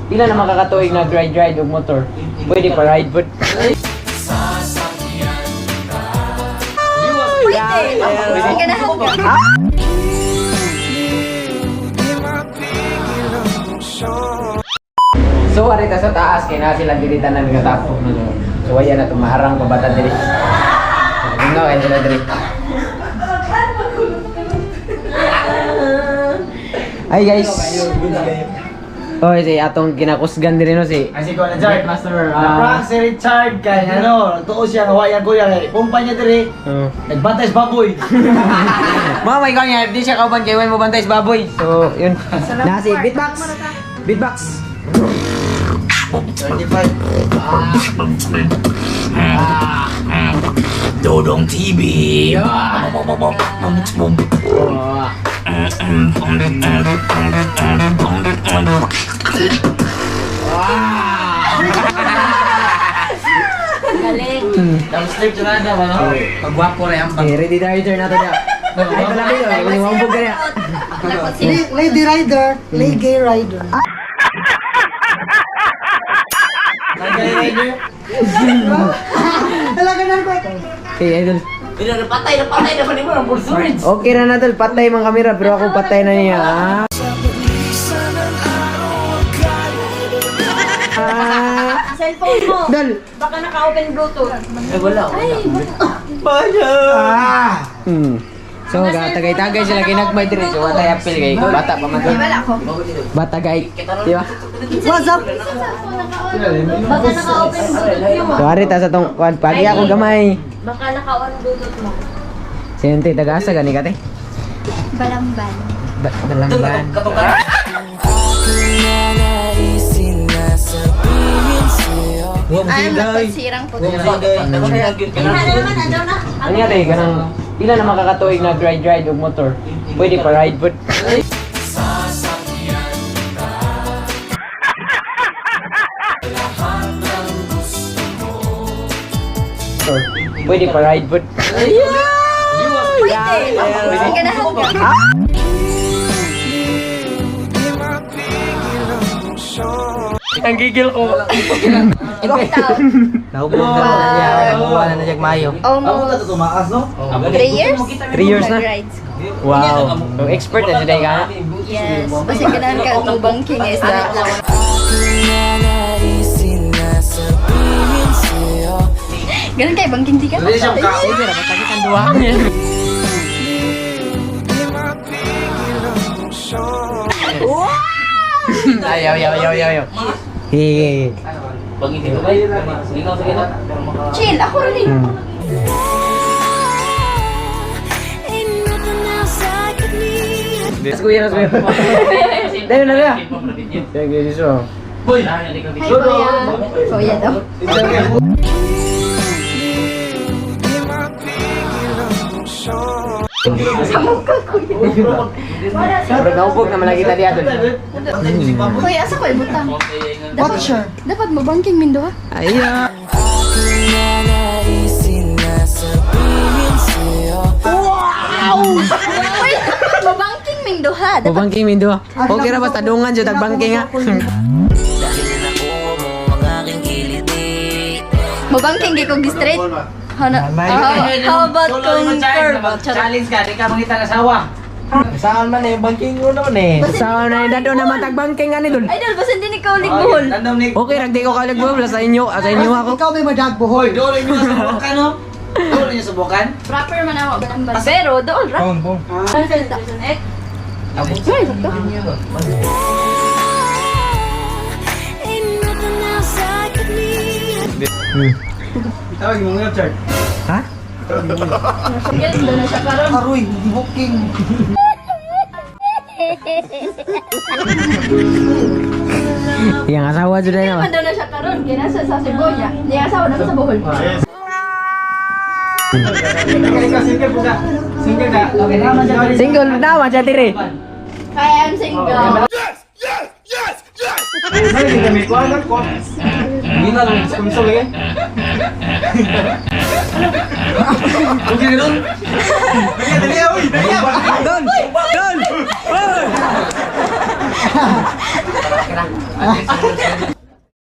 Pila na makakatuig nag-ride og motor. Pwede pa ride but. So arita sa taas kay na sila diri tanan nga tapok. So waya na tumaharang pabata diri. Nga ay sila diri. Hi guys. Oh, si atong kinakusgan diri no si. Ay si ko na Richard. Master. Na-prank si Richard kay ano, tuo siya hawayan ko yan. Pumpa niya diri. Nagbantay sa baboy. Mama, ikaw niya, di siya kauban kay mo bantay sa baboy. So, yun. Na si Beatbox. Beatbox. 25. Dodong TV. Galing. Ang slip na na ano. Pagwapo rin ang Okay, ready to return na to niya. Ay, pala dito. Maniwambog ka niya. Lady Rider, Lady Gay Rider. Talaga na ba? Okay, idol. Napatay na pa mo ng pulsurage. Okay na na, tol. Patay mga kamera, pero ako patay na niya. Cellphone mo. Dol. Baka naka-open Bluetooth. Eh wala. So, tagay-tagay sila kinagmay diri. So, watay apil kay bata pa man. Wala ko. Bata guy. Di ba? What's up? Baka naka-open Bluetooth So, mo. arita sa tong pagi ako gamay. Baka naka-on Bluetooth mo. Sente tagasa gani kate. Balamban. Dalamban. Ay, magpasirang po. Iha na naman, andaw na. Ano nga tayo, kanang pila na makakatuig nag-ride og motor. Pwede pa ride but. Pwede pa ride but. Pwede. Ang ganahan ka. Ang gigil ko. Ikaw. Nahubo na niya. Nahubo na niya mayo. Almost Tumaas no? 3 years? 3 years na? Nag-rides. Wow. So, expert na sila ka. Yes. Basta ganahan ka umubang king is that lang. Ganun kayo, bangking di ka? Dili siya ka. Sige na, matakit ang duwa. Ayaw. Hey. Chill, ako rin eh. Let's go, let's go. Dahil na na. Thank you, so. Hi, Kuya. Kuya daw. Pero naubog naman lagi tadi ato. Kuya, asa ko ibutang? Watcher. Dapat mabangking mindo ha? Ayaw. Wait, mabangking mindo ha? Dapat Bangking mindo. Okay ra basta dungan jud tag bangking ha. mabangking gi kog straight. How about kung curve? Challenge ka, di ka mangita ng asawa. Saan man eh, banking mo naman eh. Sa na dado naman tag bangking ani dul. Idol, basta hindi ikaw ligbuhol. Tandem ni. Okay ra di ko kaligbo sa inyo, sa inyo ako. Ikaw may madagbuhol. Hoy, doon niyo subukan no? Doon niyo subukan? Proper man ako, balambas. Pero, doon, ra. Bong. Ano salita? Eh? Ay, sakto. Tawag mo nga, Chart. Ha? Ganun, doon na siya karon. Aroy, booking. Yang asawa jud na. Doon na siya karon. Kaya nasa sa Cebuya. Hindi asawa na sa Bohol. Single po ka. Single ka. Okay, naman dyan. Single na wa dire. Kaya I'm single. Ay, hindi kami kuha na ko. Hindi na lang, kumsol eh. Okay na nun? Dali, uy! Dali, Don! Don! ka na.